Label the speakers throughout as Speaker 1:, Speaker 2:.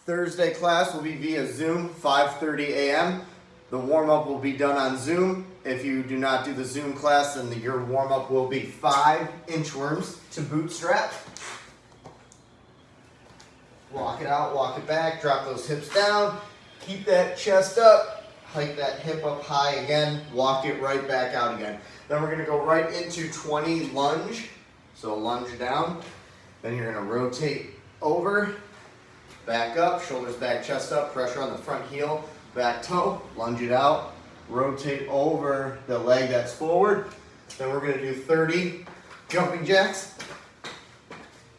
Speaker 1: Thursday class will be via Zoom, 5:30 a.m. The warm-up will be done on Zoom. If you do not do the Zoom class, then your warm-up will be 5 inchworms to bootstrap. Walk it out, walk it back, drop those hips down, keep that chest up, hike that hip up high again, walk it right back out again. Then we're going to go right into 20 lunge. So lunge down, then you're going to rotate over, back up, shoulders back, chest up, pressure on the front heel, back toe, lunge it out, rotate over the leg that's forward. Then we're going to do 30 jumping jacks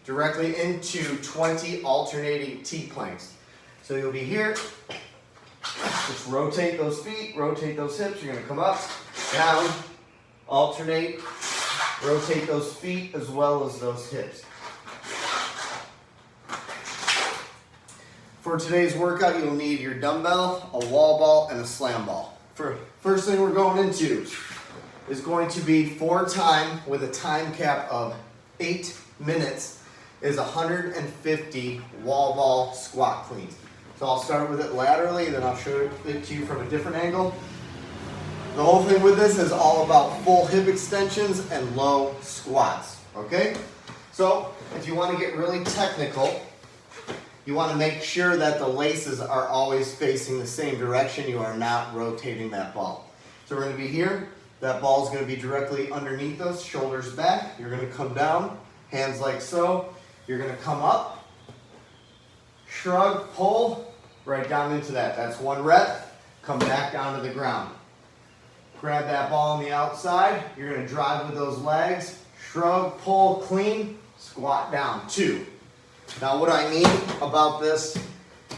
Speaker 1: directly into 20 alternating T-planks. So you'll be here, just rotate those feet, rotate those hips, you're going to come up, down, alternate, rotate those feet as well as those hips. For today's workout, you'll need your dumbbell, a wall ball, and a slam ball. First thing we're going into is going to be 4 time with a time cap of 8 minutes is 150 wall ball squat cleans. So I'll start with it laterally, then I'll show it to you from a different angle. The whole thing with this is all about full hip extensions and low squats, okay? So if you want to get really technical, you want to make sure that the laces are always facing the same direction. You are not rotating that ball. So we're going to be here. That ball is going to be directly underneath us, shoulders back. You're going to come down, hands like so. You're going to come up, shrug, pull, right down into that. That's 1 rep. Come back down to the ground. Grab that ball on the outside. You're going to drive with those legs. Shrug, pull, clean, squat down. 2. Now what I mean about this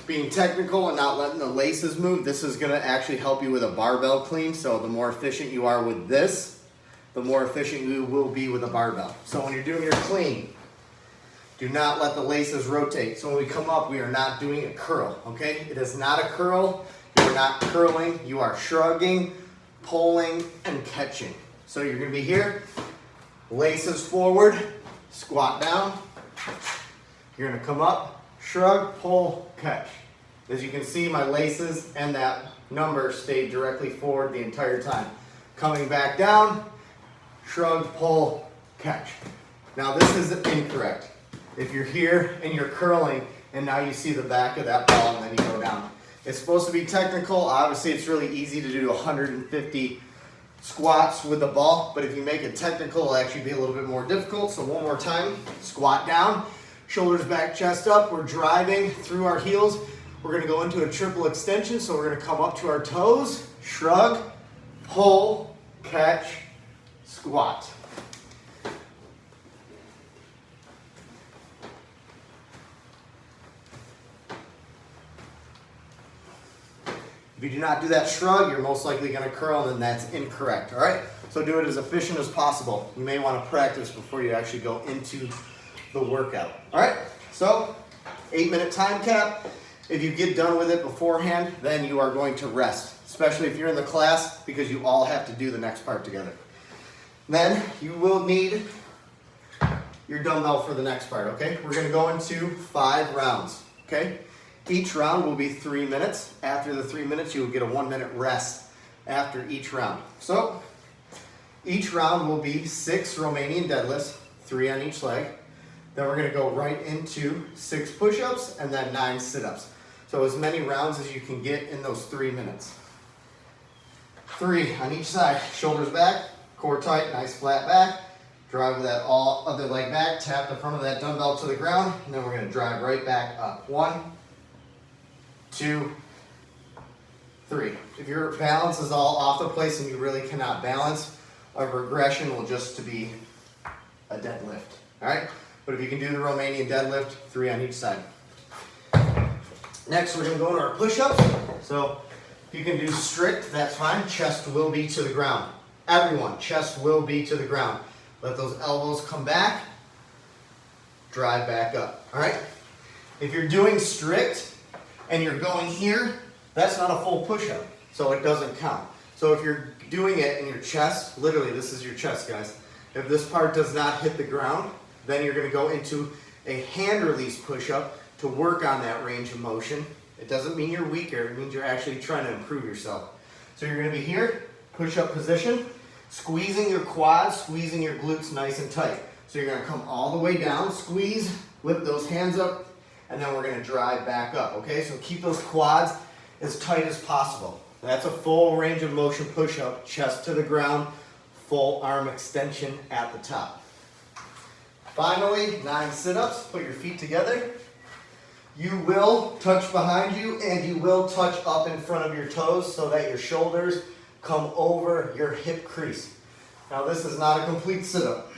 Speaker 1: being technical and not letting the laces move, this is going to actually help you with a barbell clean. So the more efficient you are with this, the more efficient you will be with a barbell. So when you're doing your clean, do not let the laces rotate. So when we come up, we are not doing a curl, okay? It is not a curl. You are not curling. You are shrugging, pulling, and catching. So you're going to be here, laces forward, squat down. You're going to come up, shrug, pull, catch. As you can see, my laces and that number stayed directly forward the entire time. Coming back down, shrug, pull, catch. Now this is incorrect. If you're here and you're curling and now you see the back of that ball and then you go down. It's supposed to be technical. Obviously it's really easy to do 150 squats with the ball, but if you make it technical, it'll actually be a little bit more difficult. So one more time, squat down, shoulders back, chest up. We're driving through our heels. We're going to go into a triple extension. So we're going to come up to our toes, shrug, pull, catch, squat. If you do not do that shrug, you're most likely going to curl, and that's incorrect, all right? So do it as efficient as possible. You may want to practice before you actually go into the workout, all right? So 8-minute time cap. If you get done with it beforehand, then you are going to rest, especially if you're in the class, because you all have to do the next part together. Then you will need your dumbbell for the next part, okay? We're going to go into 5 rounds, okay? Each round will be 3 minutes. After the 3 minutes, you will get a 1-minute rest after each round. So each round will be 6 Romanian deadlifts, 3 on each leg. Then we're going to go right into 6 push-ups and then 9 sit-ups. So as many rounds as you can get in those 3 minutes. 3 on each side, shoulders back, core tight, nice flat back. Drive with that other leg back, tap the front of that dumbbell to the ground, and then we're going to drive right back up. 1, 2, 3. If your balance is all off the place and you really cannot balance, a regression will just be a deadlift, all right? But if you can do the Romanian deadlift, 3 on each side. Next, we're going to go into our push-ups. So if you can do strict, that's fine. Chest will be to the ground. Everyone, chest will be to the ground. Let those elbows come back. Drive back up, all right? If you're doing strict and you're going here, that's not a full push-up, so it doesn't count. So if you're doing it in your chest, literally this is your chest, guys. If this part does not hit the ground, then you're going to go into a hand release push-up to work on that range of motion. It doesn't mean you're weaker, it means you're actually trying to improve yourself. So you're gonna be here, push-up position, squeezing your quads, squeezing your glutes nice and tight. So you're gonna come all the way down, squeeze, lift those hands up, and then we're gonna drive back up, okay? So keep those quads as tight as possible. That's a full range of motion push-up, chest to the ground, full arm extension at the top. Finally, 9 sit-ups, put your feet together. You will touch behind you and you will touch up in front of your toes so that your shoulders come over your hip crease. Now this is not a complete sit-up.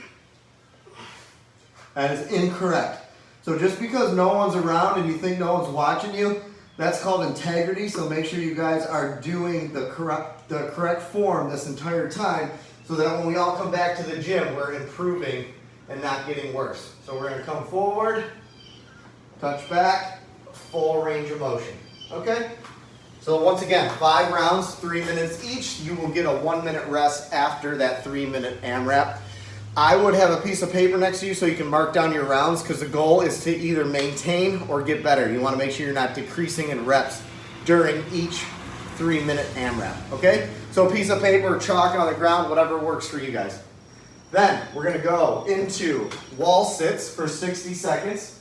Speaker 1: That is incorrect. So just because no one's around and you think no one's watching you, that's called integrity. So make sure you guys are doing the correct form this entire time so that when we all come back to the gym, we're improving and not getting worse. So we're gonna come forward, touch back, full range of motion, okay? So once again, 5 rounds, 3 minutes each. You will get a 1-minute rest after that 3-minute AMRAP. I would have a piece of paper next to you so you can mark down your rounds because the goal is to either maintain or get better. You wanna make sure you're not decreasing in reps during each 3-minute AMRAP, okay? So a piece of paper, chalk on the ground, whatever works for you guys. Then we're gonna go into wall sits for 60 seconds.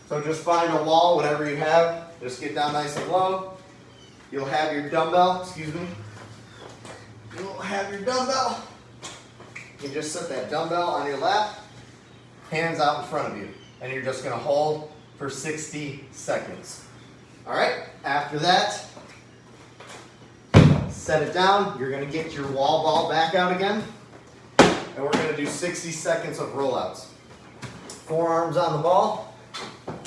Speaker 1: So just find a wall, whatever you have, just get down nice and low. You'll have your dumbbell, You'll have your dumbbell. You just set that dumbbell on your lap, hands out in front of you, and you're just gonna hold for 60 seconds. All right, after that, set it down. You're gonna get your wall ball back out again, and we're gonna do 60 seconds of rollouts. Forearms on the ball.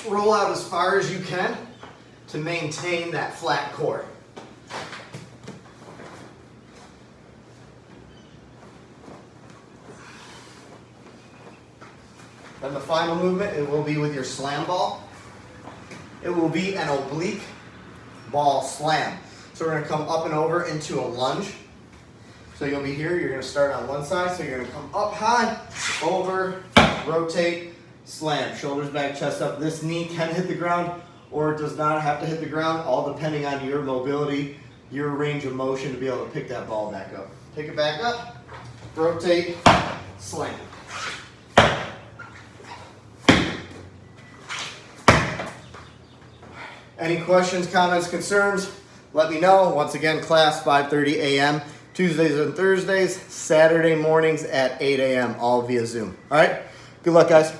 Speaker 1: Roll out as far as you can to maintain that flat core. Then the final movement, it will be with your slam ball. It will be an oblique ball slam. So we're gonna come up and over into a lunge. So you'll be here, you're gonna start on one side, so you're gonna come up high, over, rotate, slam, shoulders back, chest up. This knee can hit the ground or it does not have to hit the ground, all depending on your mobility, your range of motion to be able to pick that ball back up. Pick it back up, rotate, slam. Any questions, comments, concerns? Let me know. Once again, class 5:30 a.m. Tuesdays and Thursdays, Saturday mornings at 8 a.m. all via Zoom. All right, good luck guys.